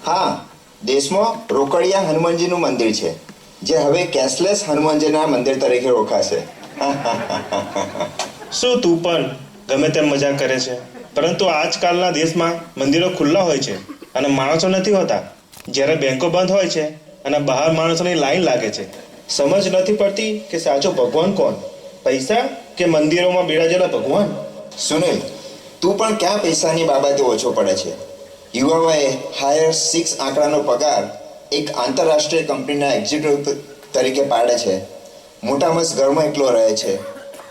હા, દેશમાં રોકડિયા હનુમાનજીનું મંદિર છે, જે હવે કેશલેસ હનુમાનજીના મંદિર તરીકે ઓળખાશે. શું તું પણ ગમે તેમ મજાક કરે છે? પરંતુ આજકાલના દેશમાં મંદિરો ખુલ્લા હોય છે અને માણસો નથી હોતા, જ્યારે બેંકો બંધ હોય છે અને બહાર માણસોની લાઈન લાગે છે. સમજ નથી પડતી કે સાચો ભગવાન કોણ, પૈસા કે મંદિરોમાં બિરાજેલા ભગવાન? સુનિલ, તું પણ ક્યાં પૈસાની બાબતે ઓછો પડે છે? યુવાઓએ હાયર 6 આંકડાનો પગાર એક આંતરરાષ્ટ્રીય કંપનીના એક્ઝિક્યુટિવ તરીકે પાડે છે, મોટા મસ્ત ઘરમાં એકલો રહે છે,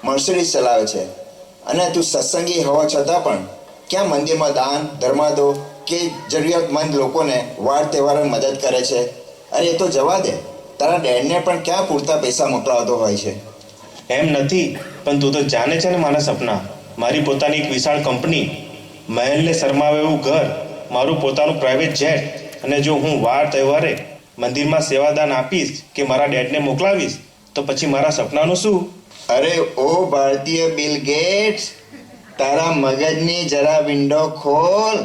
મર્સિડીઝ ચલાવે છે, અને તું સત્સંગી હોવા છતાં પણ ક્યાં મંદિરમાં દાન ધર્માદો કે જરૂરિયાતમંદ લોકોને વાર તહેવારે મદદ કરે છે? અરે એ તો જવા દે, તારા ડેડને પણ ક્યાં પૂરતા પૈસા મોકલાવતો હોય છે? એમ નથી, પણ તું તો જાણે છે ને મારા સપના. મારી પોતાની એક વિશાળ કંપની, મહેલને શરમાવે એવું ઘર, મારું પોતાનું પ્રાઇવેટ જેટ. અને જો હું વાર તહેવારે મંદિરમાં સેવાદાન આપીશ કે મારા ડેડને મોકલાવીશ, તો પછી મારા સપનાનું શું? અરે ઓ ભારતીય બિલ ગેટ્સ, તારા મગજની જરા વિન્ડો ખોલ.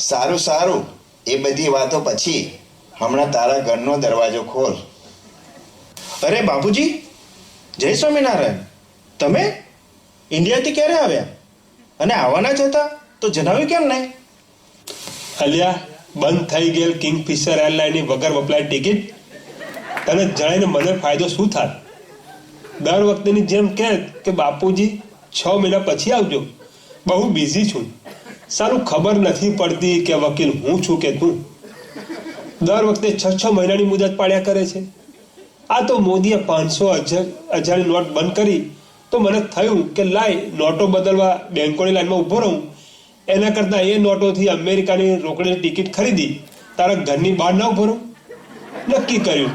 સારું સારું, એ બધી વાતો પછી. હમણાં તારા ઘરનો દરવાજો ખોલ. અરે બાપુજી, જય સ્વામિનારાયણ. તમે ઇન્ડિયાથી ક્યારે આવ્યા? અને આવવાના જ હતા તો જણાવ્યું કેમ નહીં? અલ્યા, બંધ થઈ ગયેલ કિંગફિશર એરલાઇનની વગર વપરાય ટિકિટ તને જણાવીને મને ફાયદો શું થાય? દર વખતેની જેમ કહે કે બાપુજી 6 મહિના પછી આવજો, બહુ બિઝી છું. સારું ખબર નથી પડતી કે વકીલ હું છું કે તું. દર વખતે 6 મહિનાની મુદત પાડ્યા કરે છે. આ તો મોદીએ 500,000ની નોટ બંધ કરી તો મને થયું કે લાય નોટો બદલવા બેંકોની લાઈનમાં ઊભો રહું, એના કરતાં એ નોટોથી અમેરિકાની રોકડીની ટિકિટ ખરીદી તારા ઘરની બહાર ન ઊભો રહું. નક્કી કર્યું.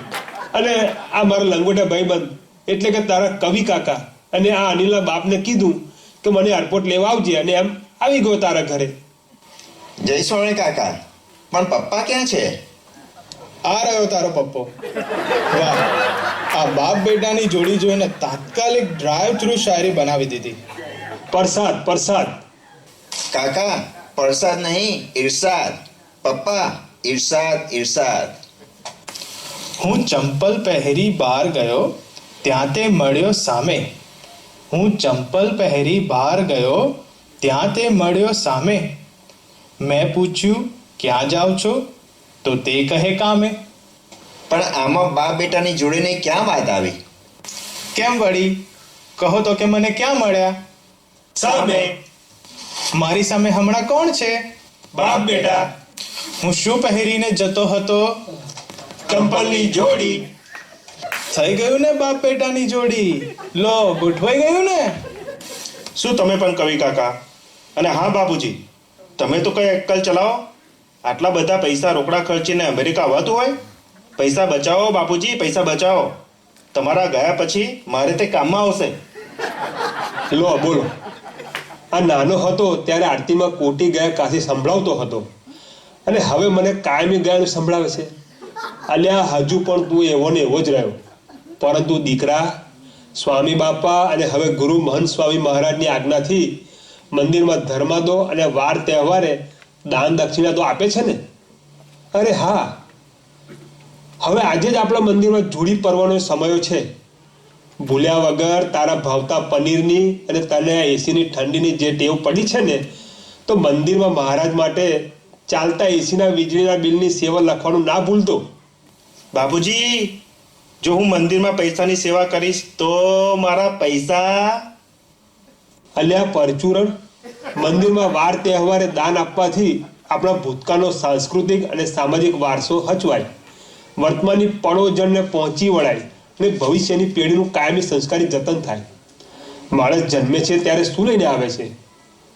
અને આ મારા લંગોટા ભાઈબંધ એટલે કે તારા કવિ કાકા અને આ અનિલના બાપને કીધું કે મને એરપોર્ટ લેવા આવજે, અને એમ આવી ગયો તારા ઘરે. જય સ્વામી કાકા, પણ પપ્પા ક્યાં છે? આ રહ્યો તારો પપ્પો. વાહ, આ બાપ બેટાની જોડી જોઈને તાત્કાલિક ડ્રાઈવ થ્રુ શાયરી બનાવી દીધી. પ્રસાદ પ્રસાદ. કાકા, પ્રસાદ નહીં, ઇરશાદ. પપ્પા, ઇરશાદ ઇરશાદ. હું ચંપલ પહેરી બહાર ગયો, ત્યાં તે મળ્યો સામે. હું ચંપલ પહેરી બહાર ગયો, ત્યાં તે મળ્યો સામે. મેં પૂછ્યું ક્યાં જાઓ છો? તો તે કહે કામે. પણ આમાં બાપ બેટાની જોડીની ક્યાં વાત આવી? કેમ વળી? કહો તો કે મને ક્યાં મળ્યા? સામે. મારી સામે હમણાં કોણ છે? બાપ બેટા. હું શું પહેરીને જતો હતો? ચંપલની જોડી. થઈ ગયું ને બાપ બેટાની જોડી? લો, ગોઠવાઈ ગયું ને? શું તમે પણ કવિ કાકા? અને હા બાપુજી, તમે તો કઈ અક્કલ ચલાવો. આટલા બધા પૈસા રોકડા ખર્ચીને અમેરિકા આવતું હોય? પૈસા બચાવો બાપુજી, પૈસા બચાવો. તમારા ગયા પછી મારે તે કામમાં આવશે. લો બોલો. આ નાનો હતો ત્યારે આરતીમાં કોટી ગયા કાશી સંભળાવતો હતો, અને હવે મને કાયમી ગાયનું સંભળાવે છે. અલ્યા, હજુ પણ તું એવો ને એવો જ રહ્યો. પરંતુ દીકરા, સ્વામી બાપા અને હવે ગુરુ મહંત સ્વામી મહારાજની આજ્ઞાથી મંદિરમાં ધર્માદો અને વાર તહેવારે દાન દક્ષિણા તો આપે છે ને? અરે હા, હવે આજે જ આપણા મંદિરમાં જોડી પરવાનો સમયો છે. ભૂલ્યા વગર તારા ભાવતા પનીરની અને તને એસીની ઠંડીની જે ટેવ પડી છે ને, તો મંદિરમાં મહારાજ માટે ચાલતા એસીના વીજળીના બિલની સેવા લખવાનું ના ભૂલતો. બાપુજી, જો હું મંદિરમાં પૈસાની સેવા કરીશ તો મારા પૈસા? અલ્યા પરચુરણ, મંદિરમાં વાર તહેવારે દાન આપવાથી આપણા ભૂતકાળનો સાંસ્કૃતિક અને સામાજિક વારસો હચવાય, વર્તમાનની પળોજણને પહોંચી વળાય અને ભવિષ્યની પેઢીનું કાયમી સંસ્કારી જતન થાય. માણસ જન્મે છે ત્યારે શું લઈને આવે છે?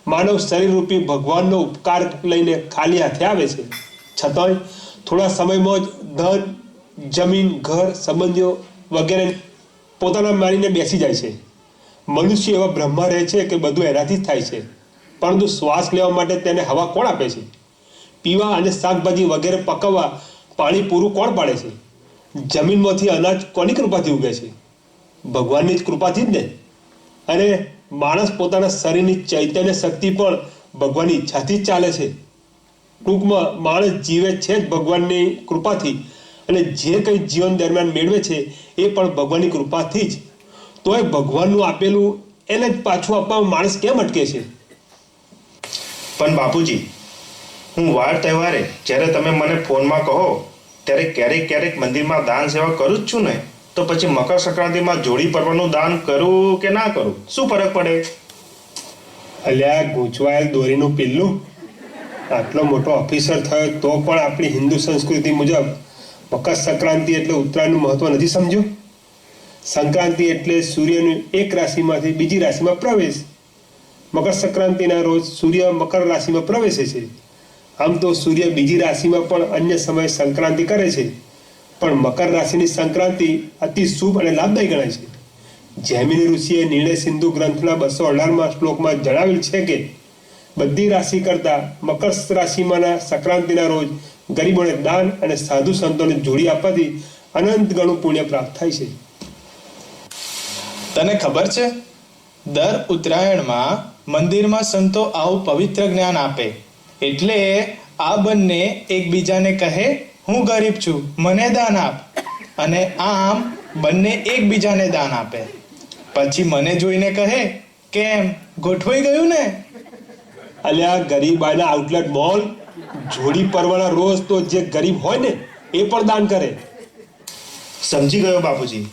માનવ શરીરરૂપી ભગવાનનો ઉપકાર લઈને ખાલી હાથે આવે છે. છતાંય થોડા સમયમાં જ ધન, જમીન, ઘર, સંબંધીઓ વગેરે પોતાના મારીને બેસી જાય છે. મનુષ્ય એવા બ્રહ્મા રહે છે કે બધું એનાથી જ થાય છે, પરંતુ શ્વાસ લેવા માટે તેને હવા કોણ આપે છે? પીવા અને શાકભાજી વગેરે પકવવા પાણી પૂરું કોણ પાડે છે? જમીનમાંથી અનાજ કોની કૃપાથી ઉગે છે? ભગવાનની જ કૃપાથી જ ને. અને માણસ પોતાના શરીરની ચૈતન્ય શક્તિ પણ ભગવાનની ઈચ્છાથી જ ચાલે છે. ટૂંકમાં માણસ જીવે છે જ ભગવાનની કૃપાથી, અને જે કંઈ જીવન દરમિયાન મેળવે છે એ પણ ભગવાનની કૃપાથી જ. તોય ભગવાનનું આપેલું એને જ પાછું આપવામાં માણસ કેમ અટકે છે? પણ બાપુજી, હું વાર તહેવારે જ્યારે તમે મને ફોનમાં કહો ત્યારે ક્યારેક ક્યારેક મંદિરમાં દાન સેવા કરું જ છું ને, તો પછી મકર સંક્રાંતિમાં જોડી પરવાનું દાન કરું કે ના કરું, શું ફરક પડે? અલ્યા ગૂંચવાયેલ દોરીનું પિલ્લું, આટલો મોટો ઓફિસર થયો તો પણ આપણી હિન્દુ સંસ્કૃતિ મુજબ મકર સંક્રાંતિ એટલે ઉત્તરાયણનું મહત્વ નથી સમજ્યો? સંક્રાંતિ એટલે સૂર્યનું એક રાશિમાંથી બીજી રાશિમાં પ્રવેશ. મકર સંક્રાંતિના રોજ સૂર્ય મકર રાશિમાં પ્રવેશે છે. આમ તો સૂર્ય બીજી રાશિમાં પણ અન્ય સમયે સંક્રાંતિ કરે છે, પણ મકર રાશિની સંક્રાંતિ અતિ શુભ અને લાભદાયી ગણાય છે. જૈમિની ઋષિએ નિર્ણય સિંધુ ગ્રંથના 218માં શ્લોકમાં જણાવેલ છે કે બધી રાશિ કરતા મકર રાશિમાંના સંક્રાંતિના રોજ ગરીબોને દાન અને સાધુ સંતોને જોડી આપવાથી અનંત ગણું પુણ્ય પ્રાપ્ત થાય છે. તને ખબર છે, દર ઉત્તરાયણમાં મંદિરમાં સંતો આવું પવિત્ર જ્ઞાન આપે, એટલે આ બંને એકબીજાને કહે હું ગરીબ છું મને દાન આપ, અને આમ બંને એકબીજાને દાન આપે. પછી મને જોઈને કહે કેમ ગોઠવાઈ ગયું ને? અલ્યા ગરીબાના આઉટલેટ મોલ જોડી પરવાના રોજ તો જે ગરીબ હોય ને એ પણ દાન કરે. સમજી ગયો બાપુજી,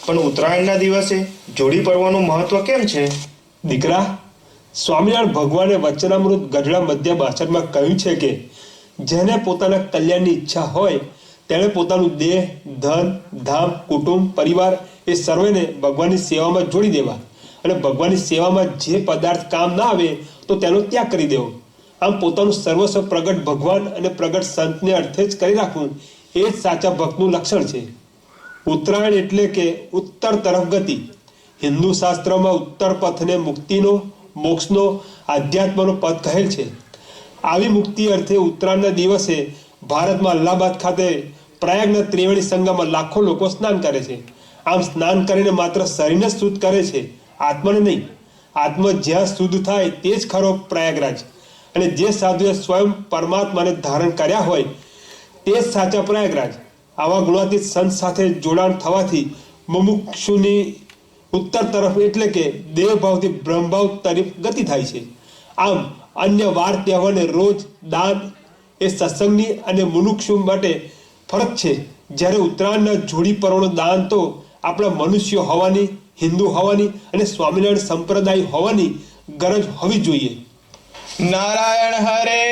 પણ ઉત્તરાયણના દિવસે જોડી પરવાનું મહત્વ કેમ છે? દીકરા, સ્વામિનારાયણ ભગવાને વચનામૃત ગઢડા મધ્ય 62માં કહ્યું છે કે જેને પોતાના કલ્યાણની ઈચ્છા હોય તેણે પોતાનું દેહ, ધન, ધામ, કુટુંબ, પરિવાર એ સર્વેને ભગવાનની સેવામાં જોડી દેવા, અને ભગવાનની સેવામાં જે પદાર્થ કામ ના આવે તો તેનો ત્યાગ કરી દેવો. આમ પોતાનું સર્વસ્વ પ્રગટ ભગવાન અને પ્રગટ સંતને અર્થે જ કરી રાખવું એ જ સાચા ભક્તનું લક્ષણ છે. ઉત્તરાયણ એટલે કે ઉત્તર તરફ ગતિ. હિન્દુ શાસ્ત્રમાં ઉત્તર પથને મુક્તિનો, મોક્ષનો, આધ્યાત્મનો પથ કહેલ છે. આવી મુક્તિ અર્થે ઉત્તરાયણના દિવસે ભારતમાં અલ્હાબાદ ખાતે પ્રયાગના ત્રિવેણી સંગમમાં લાખો લોકો સ્નાન કરે છે. આમ સ્નાન કરીને માત્ર શરીરને શુદ્ધ કરે છે, આત્માને નહીં. આત્મા જ્યાં શુદ્ધ થાય તે જ ખરો પ્રયાગરાજ, અને જે સાધુએ સ્વયં પરમાત્માને ધારણ કર્યા હોય તે જ સાચા પ્રયાગરાજ. આવા ગુણાતીત સંત સાથે જોડાણ થવાથી મુમુક્ષુની ઉત્તર તરફ એટલે કે દેવભાવથી બ્રહ્મભાવ તરફ ગતિ થાય છે. આમ અન્ય વાર તહેવારને રોજ દાન એ સત્સંગની અને મુમુક્ષુ માટે ફરજ છે, જ્યારે ઉત્તરાયણના જોડી પર્વનું દાન તો આપણા મનુષ્યો હોવાની, હિન્દુ હોવાની અને સ્વામિનારાયણ સંપ્રદાય હોવાની ગરજ હોવી જોઈએ. નારાયણ હરે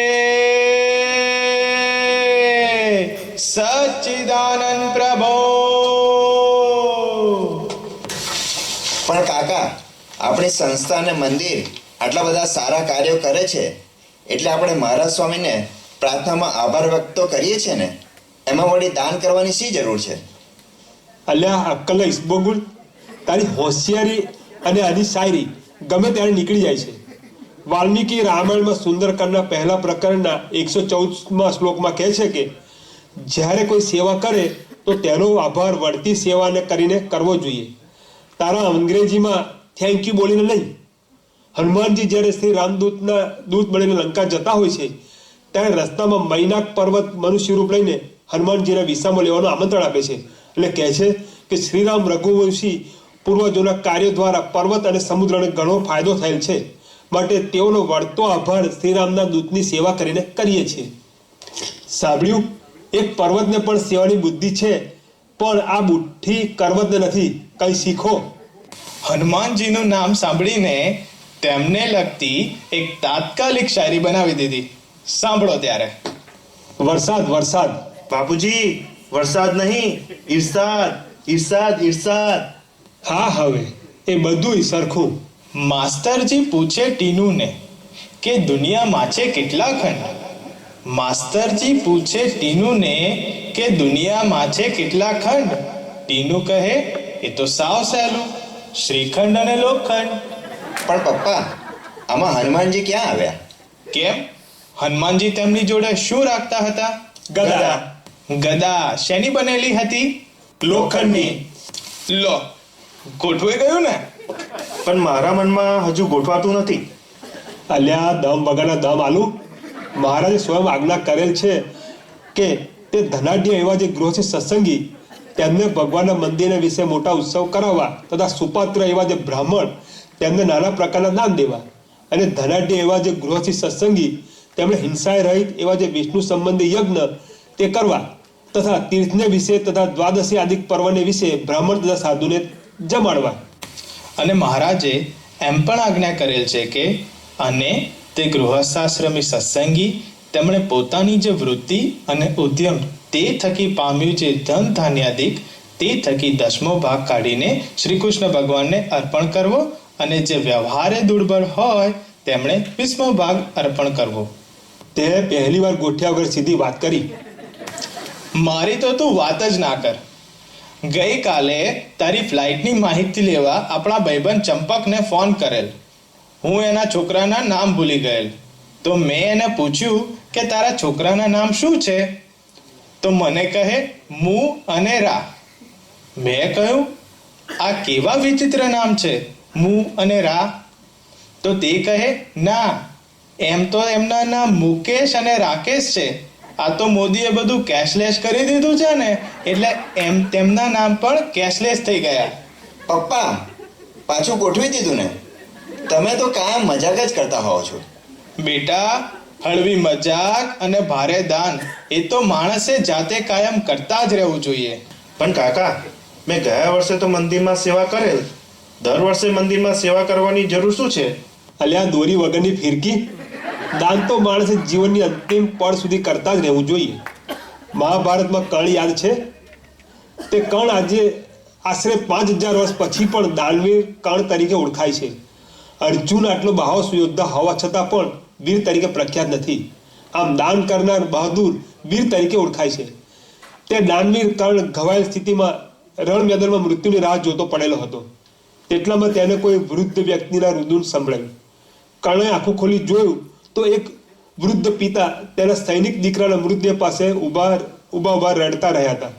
સચ્ચિદાનંદ પ્રભો. પણ કાકા, આપણી સંસ્થા અને મંદિર આટલા બધા સારા કાર્યો કરે છે એટલે આપણે મહારાજ સ્વામીને પ્રાર્થનામાં આભાર વ્યક્ત તો કરીએ છીએ ને, એમાં વળી દાન કરવાની શી જરૂર છે? અલ્યા અક્કલ ઇસ્બોગુલ, તારી હોશિયારી અને આની શાયરી ગમે ત્યારે નીકળી જાય છે. વાલ્મીકી રામાયણમાં સુંદરકાંડના પહેલા પ્રકરણના 114માં શ્લોકમાં કહે છે કે જ્યારે કોઈ સેવા કરે તો તેનો આભાર વળતી સેવાને કરીને કરવો જોઈએ. તારા અંગ્રેજીમાં થેન્ક યુ બોલીને નહીં. હનુમાનજી જ્યારે શ્રી રામદૂતના દૂત બનીને લંકા જતા હોય છે ત્યારે રસ્તામાં મૈનાક પર્વત મનુષ્ય રૂપ લઈને હનુમાનજીને વિસામો લેવાનું આમંત્રણ આપે છે, એટલે કહે છે કે શ્રીરામ રઘુવંશી પૂર્વજોના કાર્યો દ્વારા પર્વત અને સમુદ્રને ઘણો ફાયદો થયેલ છે, માટે તેઓનો વળતો આભાર શ્રીરામના દૂતની સેવા કરીને કરીએ છીએ. સાંભળ્યું? એક પર્વતને પણ સેવાની બુદ્ધિ છે, પણ આ બુદ્ધિ કરવતને નથી. કઈ શીખો. હનુમાનજીનું નામ સાંભળીને તેમને લગતી એક તાત્કાલિક શાયરી બનાવી દીધી. સાંભળો ત્યારે. વરસાદ વરસાદ. બાપુજી, વરસાદ નહીં, ઈર્ષાદ, ઈર્ષાદ, ઈર્ષાદ. હા, હવે એ બધું સરખું. માસ્તરજી પૂછે ટીનુને કે દુનિયામાં છે કેટલા ખંડ? માસ્તરજી પૂછે ટીનુને કે દુનિયામાં છે કેટલા ખંડ? ટીનુ કહે એ તો સાવ સહેલું, શ્રીખંડ અને લોખંડ. પણ પપ્પા, આમાં હનુમાનજી ક્યાં આવ્યા? કેમ? હનુમાનજી તેમની જોડે શું રાખતા હતા? ગદા. ગદા શેની બનેલી હતી? લોખંડની. લો, ગોઠવાઈ ગયું ને? પણ મારા મનમાં હજુ ગોઠવાતું નથી. અલ્યા દમ વગરના દમ આલુ. મહારાજે સ્વયં આજ્ઞા કરેલ છે કે તે ધનાઢ્ય એવા જે ગૃહ છે સત્સંગી તેમને ભગવાનના મંદિરના વિશે મોટા ઉત્સવ કરાવવા તથા સુપાત્ર એવા જે બ્રાહ્મણ તેમને નાના પ્રકારના દાન દેવા અને ધનાઢ્ય એવા જે ગૃહથી સત્સંગી તેમણે હિંસાએ રહિત એવા જે વિષ્ણુ સંબંધી યજ્ઞ તે કરવા તથા તીર્થને વિશે તથા દ્વાદશી આદિક પર્વને વિશે બ્રાહ્મણ તથા સાધુને જમાડવા. અને મહારાજે એમ પણ આજ્ઞા કરેલ છે કે અને તે ગૃહસ્થાશ્રમી સત્સંગી તેમણે પોતાની જે વૃત્તિ અને ઉદ્યમ તે થકી પામ્યું જે ધન ધાન્યાદિક તે થકી 10મો ભાગ કાઢીને શ્રી કૃષ્ણ ભગવાનને અર્પણ કરવો અને જે વ્યવહારે દુર્બળ હોય તેમણે 20મો ભાગ અર્પણ કરવો. તે પહેલી વાર ગોઠ્યા વગર સીધી વાત કરી. મારી તો તું વાત જ ના કર. ગઈકાલે તારી ફ્લાઇટની માહિતી લેવા આપણા ભાઈબંધ ચંપકને ફોન કરેલ. હું એના છોકરાના નામ ભૂલી ગયેલ. તો મેં એને પૂછ્યું કે તારા છોકરાના નામ શું છે? તો મને કહે મુ અને રા. મેં કહ્યું આ કેવા વિચિત્ર નામ છે, મુ અને રા? તો તે કહે ના, એમ તો એમના નામ મુકેશ અને રાકેશ છે. આ તો મોદીએ બધું કેશલેસ કરી દીધું છે ને, એટલે એમ તેમના નામ પણ કેશલેસ થઈ ગયા. પપ્પા પાછું ગોઠવી દીધું ને? તમે તો કાયમ મજાક જ કરતા હોવ છો. બેટા, હળવી મજાક અને ભારે દાન એ તો માણસે જાતે કાયમ કરતા જ રહેવું જોઈએ. પણ કાકા, મેં ગયા વર્ષે તો મંદિરમાં સેવા કરેલ. દર વર્ષે મંદિરમાં સેવા કરવાની જરૂર શું છે? અલ્યા દોરી વગરની ફિરકી. દાન તો માણસે જીવનની અંતિમ પળ સુધી કરતા જ રહેવું જોઈએ. મહાભારતમાં કર્ણ યાદ છે? તે કર્ણ આજે આશરે 5000 વર્ષ પછી પણ દાનવીર કર્ણ તરીકે ઓળખાય છે. અર્જુન આટલો બાહોશ યોદ્ધા હોવા છતાં પણ વીર તરીકે પ્રખ્યાત નથી. આમ દાન કરનાર બહાદુર વીર તરીકે ઓળખાય છે. તે દાનવીર કર્ણ ઘવાયેલ સ્થિતિમાં રણ મેદાનમાં મૃત્યુની રાહ જોતો પડેલો હતો. તેટલામાં તેને કોઈ વૃદ્ધ વ્યક્તિના રુદન સંભળાયું. કર્ણે આંખો ખોલી જોયું તો એક વૃદ્ધ પિતા તેના સૈનિક દીકરાના મૃતદેહ પાસે ઊભા રડતા રહ્યા હતા.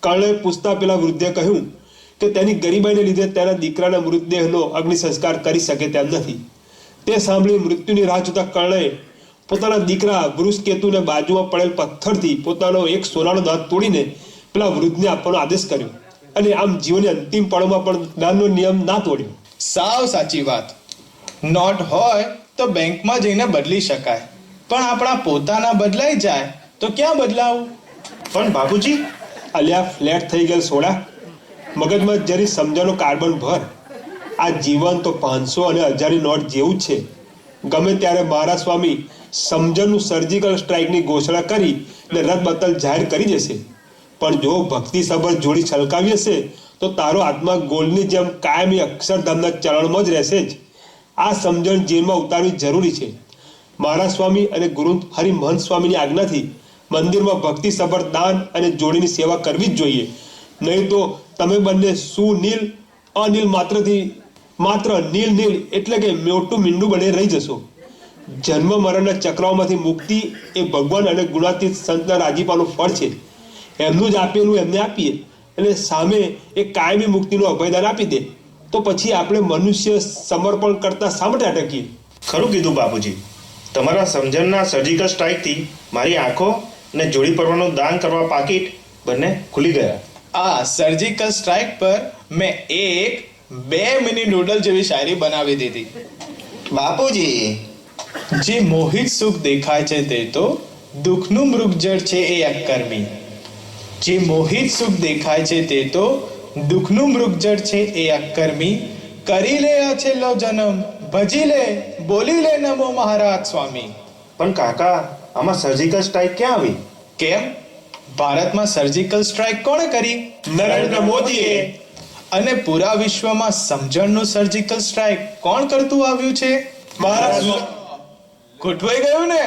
કર્ણે પૂછતા પેલા વૃદ્ધે કહ્યું કે તેની ગરીબાઈને લીધે તેના દીકરાના મૃતદેહનો અગ્નિ સંસ્કાર કરી શકે તેમ નથી. તે સાંભળી મૃત્યુની રાહ જોતા કર્ણે પોતાના દીકરા વૃષકેતુને બાજુમાં પડેલ પથ્થરથી પોતાનો એક સોનાનો દાંત તોડીને પેલા વૃદ્ધને આપવાનો આદેશ કર્યો અને આમ જીવનની અંતિમ પળોમાં પણ દાનનો નિયમ ના તોડ્યો. સાવ સાચી વાત. નોટ હોય તો બેંકમાં જઈને બદલી શકાય, પણ આપણા પોતાના બદલાઈ જાય તો ક્યાં બદલાવું? પણ બાપુજી, અલ્યા ફ્લેટ થઈ ગયેલ સોડા, મગજમાં જરી સમજણનો કાર્બન ભર. આ જીવન તો 500 અને 1000ની નોટ જેવું જ છે. ગમે ત્યારે મહારાજ સ્વામી સમજણનું સર્જિકલ સ્ટ્રાઇકની ઘોષણા કરી ને રદબતલ જાહેર કરી દેશે. પણ જો ભક્તિ સબર જોડી છલકાવી હશે તો તારો આત્મા ગોલ્ડની જેમ કાયમી અક્ષરધામના ચરણમાં જ રહેશે જ. આ સમજણ જીવનમાં ઉતારવી જરૂરી છે. મહારાજ સ્વામી અને ગુરુ હરિમહંત સ્વામીની આજ્ઞાથી મંદિરમાં ભક્તિ સબર દાન અને જોડીની સેવા કરવી જ જોઈએ. નહીં તો તમે બંને સુનીલ અનિલ માત્ર નીલ એટલે કે મોટું મીંડું બને રહી જશો. જન્મ મરણના ચક્રાઓમાંથી મુક્તિ એ ભગવાન અને ગુણાતીત સંતના રાજીપાનું ફળ છે. એમનું જ આપેલું એમને આપીએ અને સામે એ કાયમી મુક્તિનું અભયદાન આપી દે તો પછી આપણે મનુષ્ય સમર્પણ કરતા શા માટે અટકીએ? ખરું કીધું બાપુજી. તમારા સમજણના સર્જિકલ સ્ટ્રાઇકથી મારી આંખો અને જોડી પરવાનું દાન કરવા પાકીટ બંને ખુલી ગયા. આ સર્જિકલ સ્ટ્રાઇક પર મેં 2 મિની નૂડલ જેવી શાયરી બનાવી દીધી. બાપુજી, જે મોહિત સુખ દેખાય છે તે તો દુઃખનું મૃગજળ છે એ અકર્મી. જે મોહિત સુખ દેખાય છે તે તો દુઃખનું મૃગજળ છે એ અકર્મી. કરી લે આ છેલ્લો જન્મ, ભજી લે, બોલી લે નમો મહારાજ સ્વામી. પણ કાકા, આમાં સર્જિકલ સ્ટ્રાઇક ક્યાં આવી? કેમ? ભારતમાં સર્જિકલ સ્ટ્રાઇક કોણે કરી? નરેન્દ્ર મોદીએ. અને પૂરા વિશ્વમાં સમજણનું સર્જિકલ સ્ટ્રાઇક કોણ કરતું આવ્યું છે? મહારાજ. ગોઠવાઈ ગયું ને?